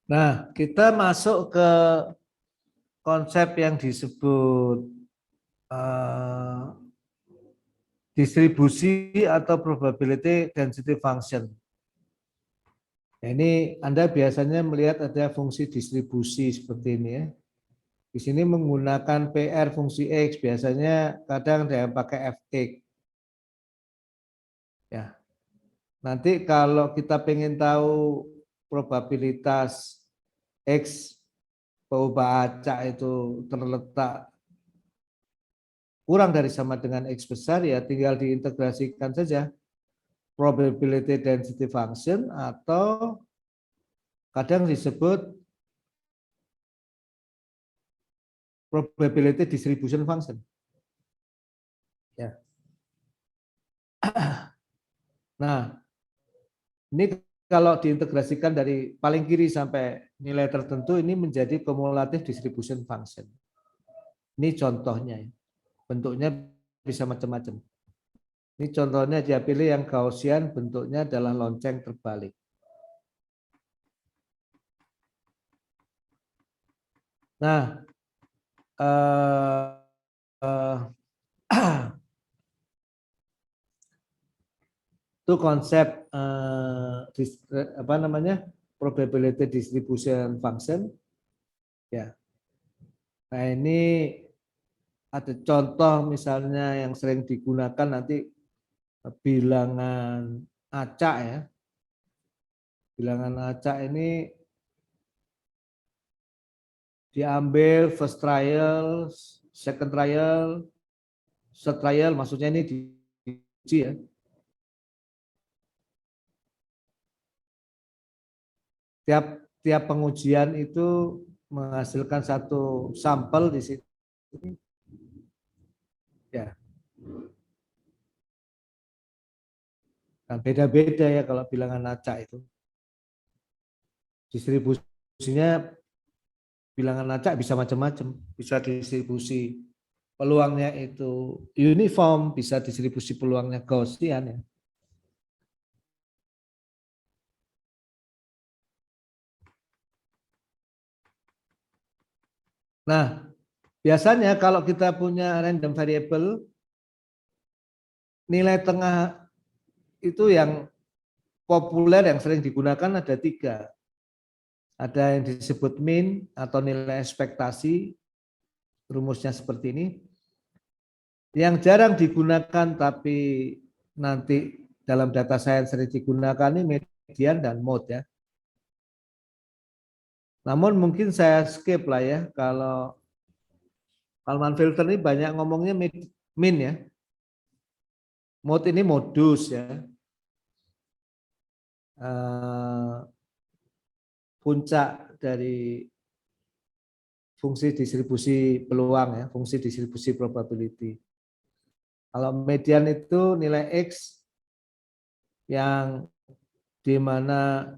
Nah, kita masuk ke konsep yang disebut eh, distribusi atau probability density function. Nah, ini Anda biasanya melihat ada fungsi distribusi seperti ini ya. Di sini menggunakan PR fungsi X, biasanya kadang dia pakai fx. Ya, nanti kalau kita pengen tahu probabilitas X bahwa acak itu terletak kurang dari sama dengan X besar, ya tinggal diintegrasikan saja probability density function atau kadang disebut probability distribution function. Ya. Nah, ini kalau diintegrasikan dari paling kiri sampai nilai tertentu ini menjadi cumulative distribution function. Ini contohnya, bentuknya bisa macam-macam. Ini contohnya dia pilih yang Gaussian, bentuknya adalah lonceng terbalik. Nah, itu konsep apa namanya probability distribution function. Ya, nah ini ada contoh misalnya yang sering digunakan nanti bilangan acak ya. Bilangan acak ini diambil first trial, second trial, third trial, maksudnya ini diuji ya. Tiap pengujian itu menghasilkan satu sampel di situ. Ya, kan beda-beda ya kalau bilangan acak itu. Distribusinya bilangan acak bisa macam-macam, bisa distribusi peluangnya itu uniform, bisa distribusi peluangnya Gaussian ya. Nah, biasanya kalau kita punya random variable, nilai tengah itu yang populer yang sering digunakan ada tiga. Ada yang disebut mean atau nilai ekspektasi, rumusnya seperti ini. Yang jarang digunakan tapi nanti dalam data science sering digunakan ini median dan mode ya. Namun mungkin saya skip lah ya, kalau Kalman filter ini banyak ngomongnya mean ya. Mode ini modus ya. Puncak dari fungsi distribusi peluang ya, fungsi distribusi probability. Kalau median itu nilai X yang di mana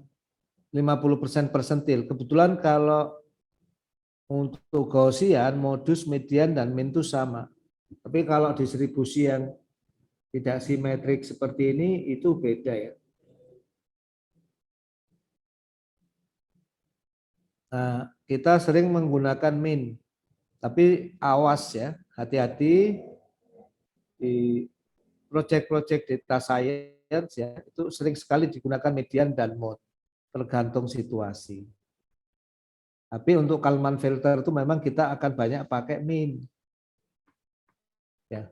50% persentil. Kebetulan kalau untuk Gaussian, modus, median, dan min itu sama. Tapi kalau distribusi yang tidak simetrik seperti ini, itu beda ya. Nah, kita sering menggunakan min. Tapi awas ya, hati-hati di proyek-proyek data science ya, itu sering sekali digunakan median dan mode, tergantung situasi. Tapi untuk Kalman filter itu memang kita akan banyak pakai min. Ya.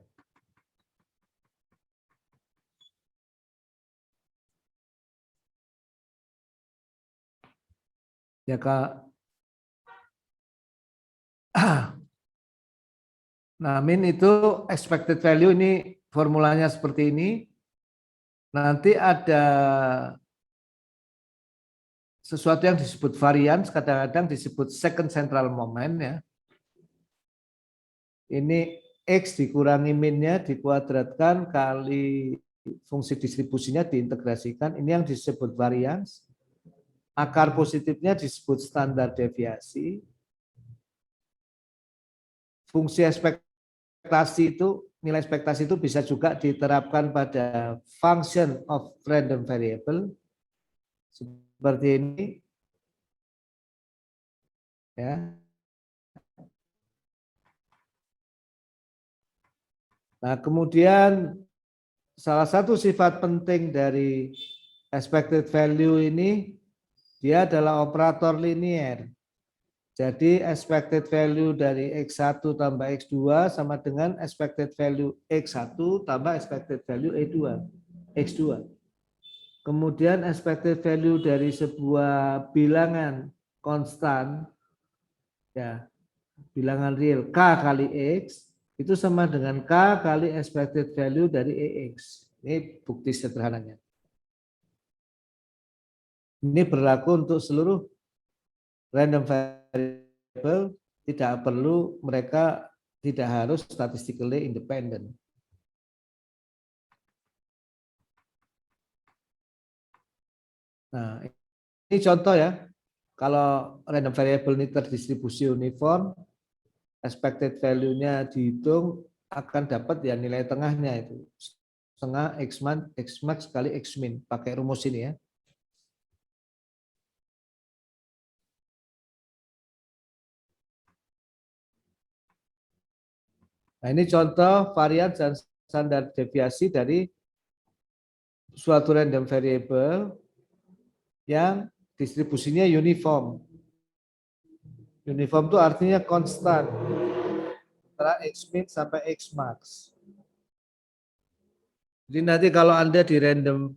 Ya Kak. Nah, min itu expected value, ini formulanya seperti ini. Nanti ada sesuatu yang disebut varians, kadang-kadang disebut second central moment ya. Ini X dikurangi minnya dikuadratkan kali fungsi distribusinya diintegrasikan. Ini yang disebut varians. Akar positifnya disebut standar deviasi. Fungsi ekspektasi itu, nilai ekspektasi itu bisa juga diterapkan pada function of random variable. Seperti ini. Ya. Nah, kemudian salah satu sifat penting dari expected value ini, dia adalah operator linier. Jadi expected value dari X1 tambah X2 sama dengan expected value X1 tambah expected value X2. Kemudian expected value dari sebuah bilangan konstan, ya, bilangan real K kali X, itu sama dengan K kali expected value dari EX. Ini bukti sederhananya. Ini berlaku untuk seluruh random variable, tidak perlu, mereka tidak harus statistically independent. Nah, ini contoh ya. Kalau random variable ini terdistribusi uniform, expected value-nya dihitung, akan dapat ya nilai tengahnya itu. Setengah X max kali X min. Pakai rumus ini ya. Nah, ini contoh varian dan standar deviasi dari suatu random variable yang distribusinya uniform. Uniform itu artinya konstan antara X min sampai X max. Jadi nanti kalau Anda di random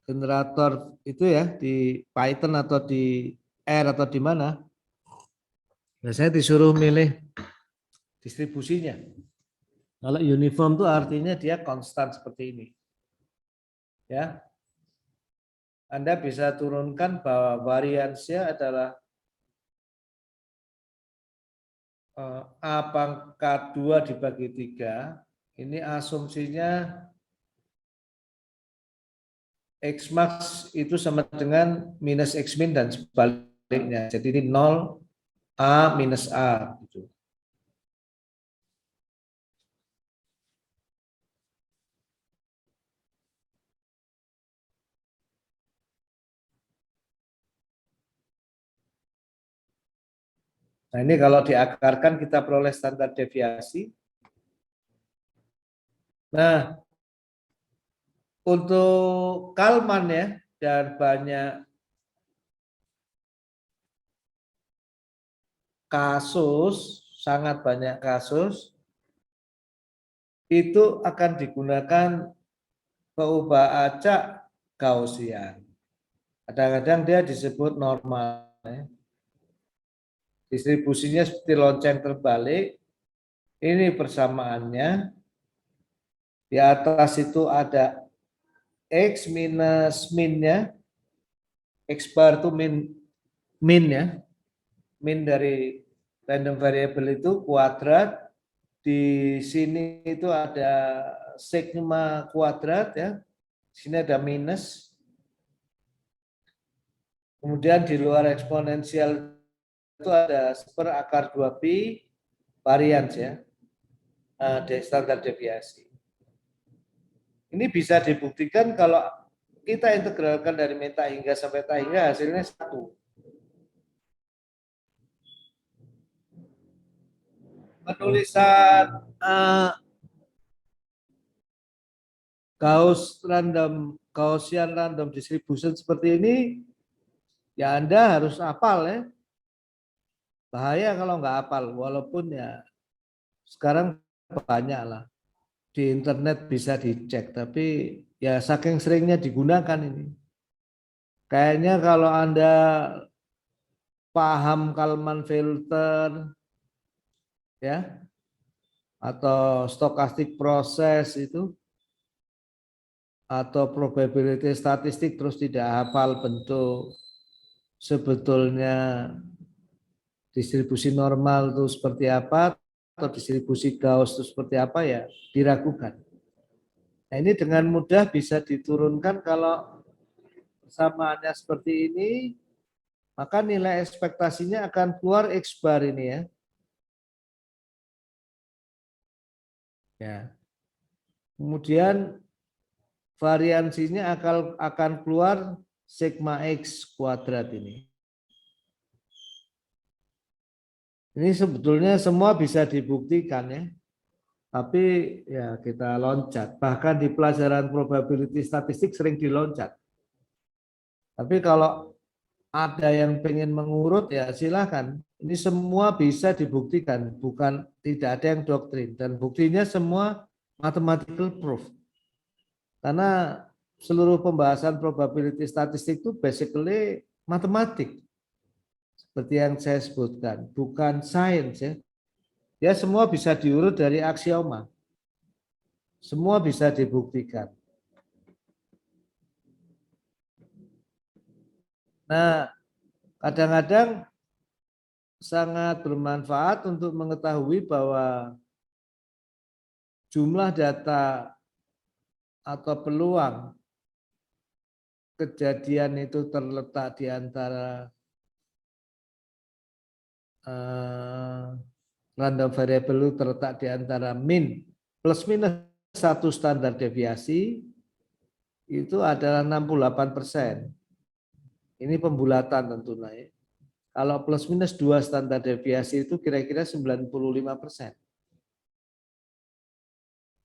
generator itu ya, di Python atau di R atau di mana, biasanya disuruh milih distribusinya. Kalau uniform itu artinya dia konstan seperti ini. Ya. Anda bisa turunkan bahwa variansnya adalah A pangkat 2 dibagi 3. Ini asumsinya X max itu sama dengan minus X min dan sebaliknya. Jadi ini 0 A minus A. Gitu. Nah ini kalau diakarkan kita peroleh standar deviasi. Nah untuk Kalman ya, dan banyak kasus, sangat banyak kasus, itu akan digunakan peubah acak Gaussian. Kadang-kadang dia disebut normal. Ya. Distribusinya seperti lonceng terbalik. Ini persamaannya. Di atas itu ada X minus minnya. X bar itu min ya. Min dari random variable itu kuadrat. Di sini itu ada sigma kuadrat ya. Di sini ada minus. Kemudian di luar eksponensial itu ada per akar 2pi varians ya. Standar deviasi. Ini bisa dibuktikan kalau kita integralkan dari meta hingga sampai ta hingga hasilnya 1. Penulisan Gaussian random distribution seperti ini, ya Anda harus hafal ya. Bahaya kalau nggak hafal, walaupun ya sekarang banyak lah. Di internet bisa dicek, tapi ya saking seringnya digunakan ini. Kayaknya kalau Anda paham Kalman filter, ya, atau stochastic process itu, atau probability statistik terus tidak hafal bentuk sebetulnya distribusi normal itu seperti apa atau distribusi Gauss itu seperti apa ya diragukan. Nah ini dengan mudah bisa diturunkan kalau persamaannya seperti ini, maka nilai ekspektasinya akan keluar X bar ini ya. Ya. Kemudian variansinya akan keluar sigma X kuadrat ini. Ini sebetulnya semua bisa dibuktikan ya. Tapi ya kita loncat. Bahkan di pelajaran probability statistik sering diloncat. Tapi kalau ada yang pengen mengurut ya silahkan. Ini semua bisa dibuktikan, bukan tidak ada yang doktrin. Dan buktinya semua mathematical proof. Karena seluruh pembahasan probability statistik itu basically matematik. Seperti yang saya sebutkan, bukan sains ya. Ya semua bisa diurut dari aksioma. Semua bisa dibuktikan. Nah, kadang-kadang sangat bermanfaat untuk mengetahui bahwa jumlah data atau peluang kejadian itu terletak di antara random variable itu terletak di antara min plus minus satu standar deviasi itu adalah 68%. Ini pembulatan tentu naik. Kalau plus minus 2 standar deviasi itu kira-kira 95%.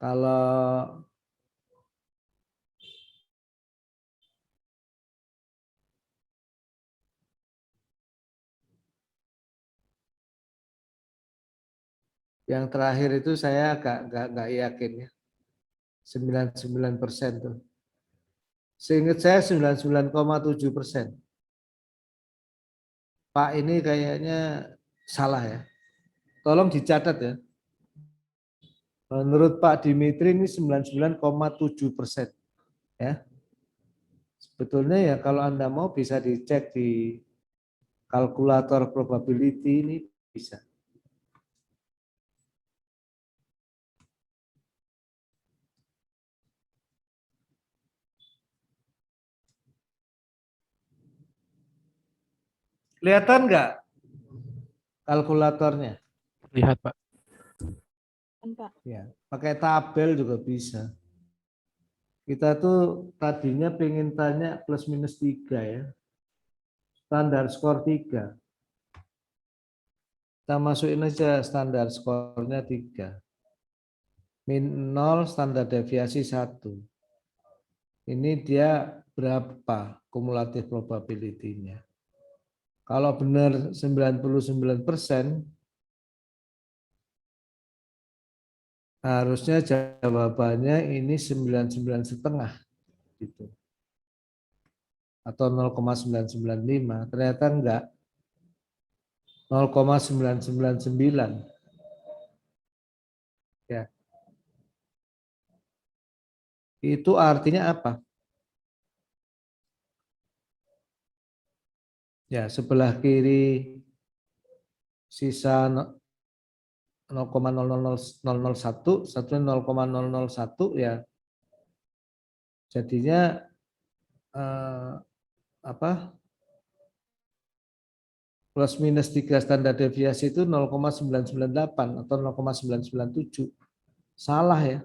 Kalau yang terakhir itu saya nggak yakin ya. 99% tuh. Seingat saya 99,7%. Pak ini kayaknya salah ya. Tolong dicatat ya. Menurut Pak Dimitri ini 99,7%. Ya. Sebetulnya ya kalau Anda mau bisa dicek di kalkulator probability ini bisa. Kelihatan nggak kalkulatornya? Lihat, Pak. Ya, pakai tabel juga bisa. Kita tuh tadinya pengen tanya plus minus 3 ya. Standar skor 3. Kita masukin aja standar skornya 3. Min 0, standar deviasi 1. Ini dia berapa kumulatif probability-nya. Kalau benar 99%, harusnya jawabannya ini 99,5 gitu. Atau 0,995. Ternyata enggak. 0,999. Ya. Itu artinya apa? Ya, sebelah kiri sisa 0,00001, satunya 0,001 ya. Jadinya apa? Plus minus 3 standar deviasi itu 0,998 atau 0,997. Salah ya.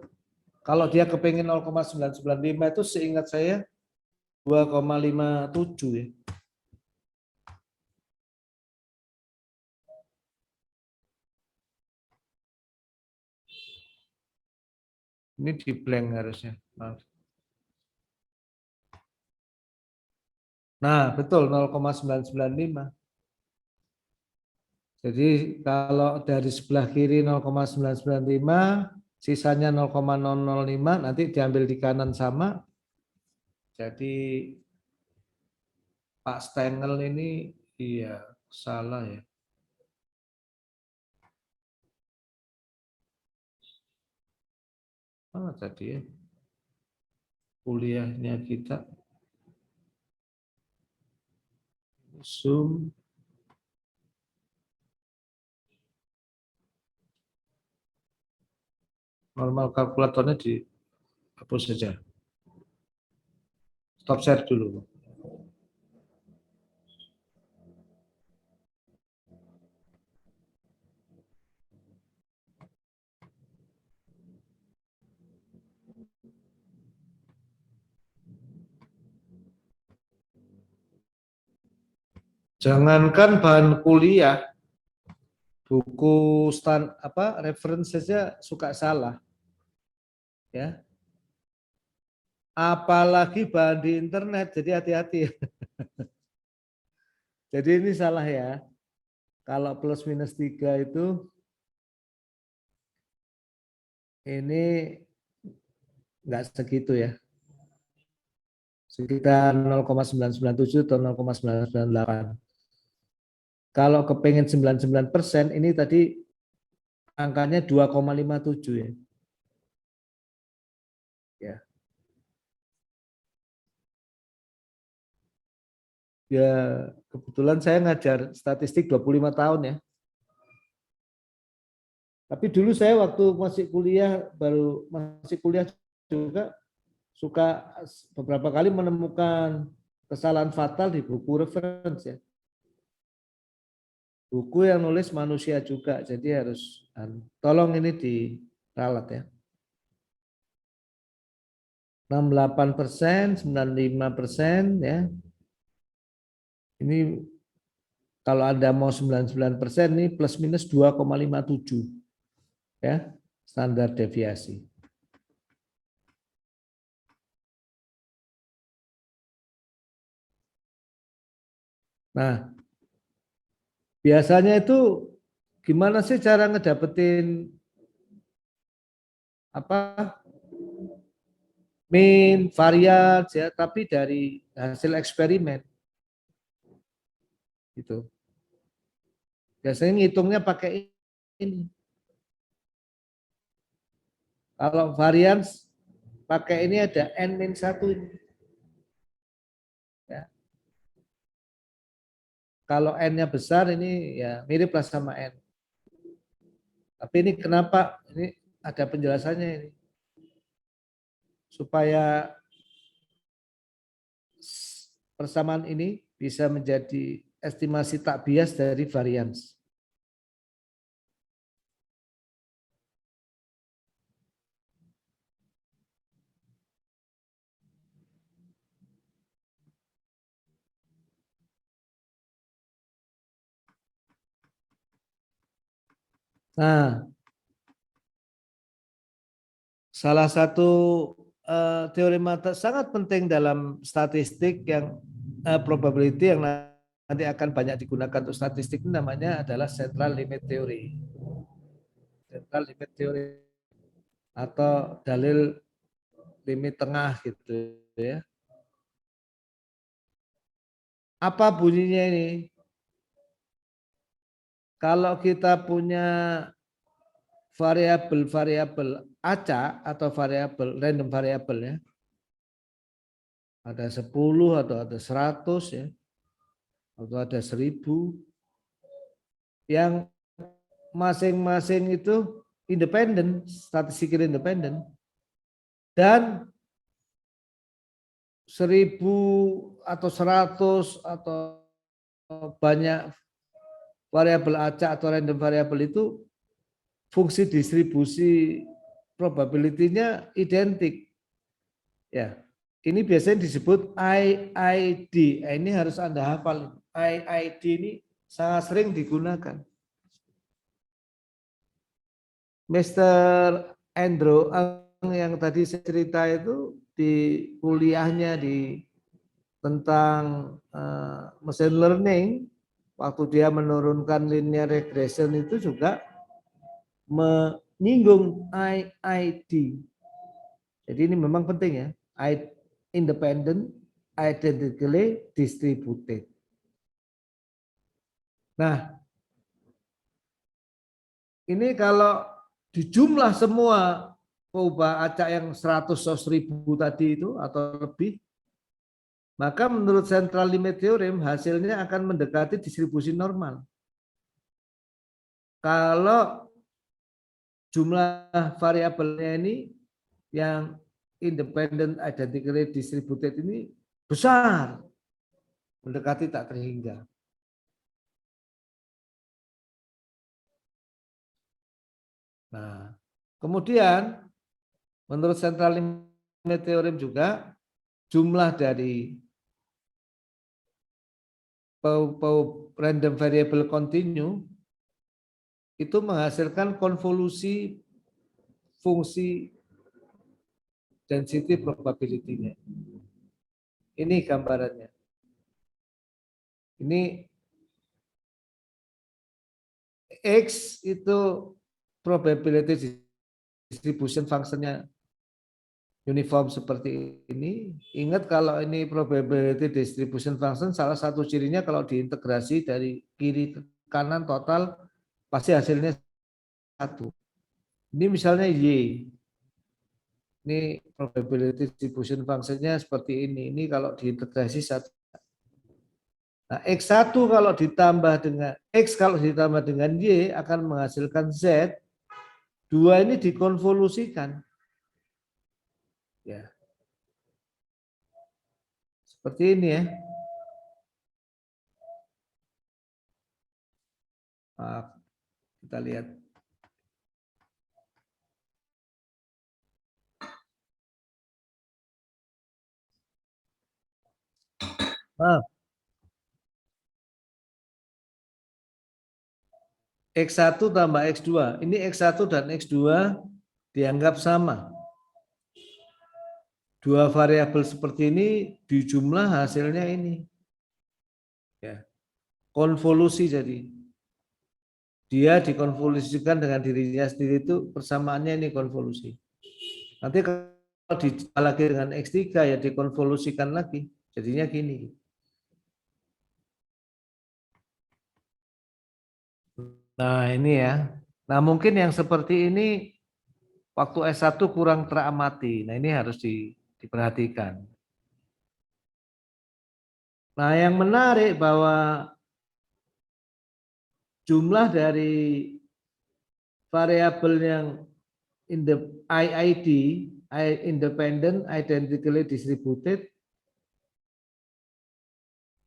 Kalau dia kepengen 0,995 itu seingat saya 2,57 ya. Ini di blank harusnya. Maaf. Nah, betul 0,995. Jadi kalau dari sebelah kiri 0,995, sisanya 0,005, nanti diambil di kanan sama. Jadi Pak Stengel ini iya salah ya. Tadi ya kuliahnya kita Zoom normal kalkulatornya dihapus saja. Stop share dulu. Jangankan bahan kuliah, buku reference saja suka salah, ya. Apalagi bahan di internet, jadi hati-hati. Jadi ini salah ya. Kalau plus minus 3 itu ini enggak segitu ya. Sekitar 0,997 atau 0,998. Kalau kepengen 99%, ini tadi angkanya 2,57 ya. Ya. Ya, kebetulan saya ngajar statistik 25 tahun ya. Tapi dulu saya waktu masih kuliah juga suka beberapa kali menemukan kesalahan fatal di buku reference ya. Buku yang nulis manusia juga, jadi harus tolong ini diralat ya. 68%, 95% ya. Ini kalau Anda mau 99%, ini plus minus 2,57 ya, standar deviasi. Nah, biasanya itu gimana sih cara ngedapetin mean, varian ya, tapi dari hasil eksperimen gitu. Biasanya ngitungnya pakai ini. Kalau varian pakai ini ada n-1 ini. Ya. Kalau n-nya besar ini ya miriplah sama n. Tapi ini kenapa? Ini ada penjelasannya ini. Supaya persamaan ini bisa menjadi estimasi tak bias dari varians. Nah, salah satu teorema sangat penting dalam statistik yang probability yang nanti akan banyak digunakan untuk statistik ini namanya adalah central limit theory. Central limit theory atau dalil limit tengah gitu ya. Apa bunyinya ini? Kalau kita punya variabel acak atau random variabel ya. Ada 10 atau ada 100 ya. Atau ada 1000 yang masing-masing itu independen, statistiknya independen. Dan 1000 atau 100 atau banyak variabel acak atau random variabel itu fungsi distribusi probability-nya identik. Ya. Ini biasanya disebut IID. Ini harus Anda hafal. IID ini sangat sering digunakan. Mr. Andrew yang tadi saya cerita itu di kuliahnya tentang machine learning, waktu dia menurunkan linear regression itu juga menyinggung IID. Jadi ini memang penting ya, independent, identically distributed. Nah, ini kalau dijumlah semua perubahan acak yang 100 atau 1000 tadi itu atau lebih, maka menurut central limit theorem hasilnya akan mendekati distribusi normal. Kalau jumlah variabelnya ini yang independent identically distributed ini besar, mendekati tak terhingga. Nah, kemudian menurut central limit theorem juga jumlah dari random variable continue itu menghasilkan konvolusi fungsi density probability-nya. Ini gambarannya. Ini X itu probability distribution function-nya uniform seperti ini. Ingat kalau ini probability distribution function, salah satu cirinya kalau diintegrasi dari kiri ke kanan total pasti hasilnya 1. Ini misalnya Y. Ini probability distribution function-nya seperti ini. Ini kalau diintegrasi 1. Nah, X1 kalau ditambah dengan X kalau ditambah dengan Y akan menghasilkan Z. 2 ini dikonvolusikan. Ya. Seperti ini ya. Nah, kita lihat. Nah, X1 tambah X2. Ini X1 dan X2 dianggap sama. Dua variabel seperti ini dijumlah hasilnya ini. Ya. Konvolusi jadi. Dia dikonvolusikan dengan dirinya sendiri itu persamaannya ini konvolusi. Nanti kalau ditambah lagi dengan X3 ya dikonvolusikan lagi. Jadinya gini. Nah ini ya. Nah mungkin yang seperti ini waktu S1 kurang teramati. Nah ini harus diperhatikan. Nah yang menarik bahwa jumlah dari variabel yang IID, independent identically distributed,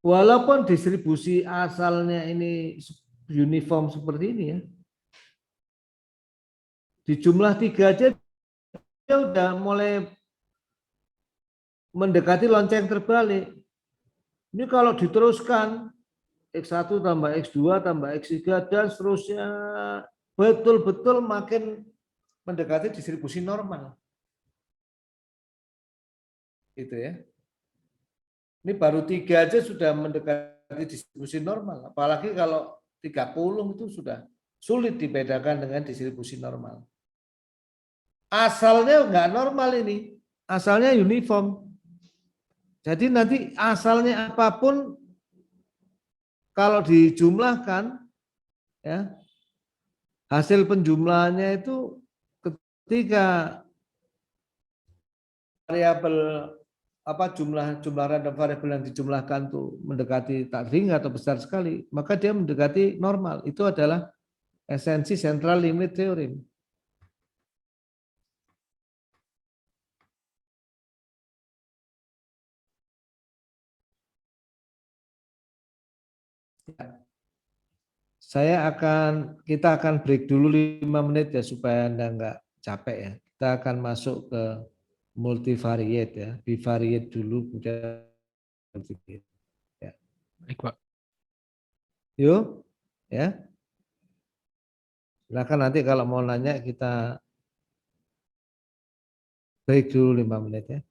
walaupun distribusi asalnya ini uniform seperti ini ya, di jumlah 3 aja dia udah mulai mendekati lonceng terbalik. Ini kalau diteruskan X1 tambah X2 tambah X3 dan seterusnya betul-betul makin mendekati distribusi normal. Gitu ya. Ini baru 3 aja sudah mendekati distribusi normal. Apalagi kalau 30 itu sudah sulit dibedakan dengan distribusi normal. Asalnya nggak normal ini. Asalnya uniform. Jadi nanti asalnya apapun kalau dijumlahkan ya hasil penjumlahannya itu ketika variabel jumlah random variabel yang dijumlahkan tuh mendekati tak ringan atau besar sekali, maka dia mendekati normal. Itu adalah esensi central limit theorem. Kita akan break dulu 5 menit ya supaya Anda nggak capek ya. Kita akan masuk ke multivariate ya, bivariate dulu kemudian multivariate. Ya. Baik, Pak. Yuk, ya. Silakan nanti kalau mau nanya kita break dulu 5 menit ya.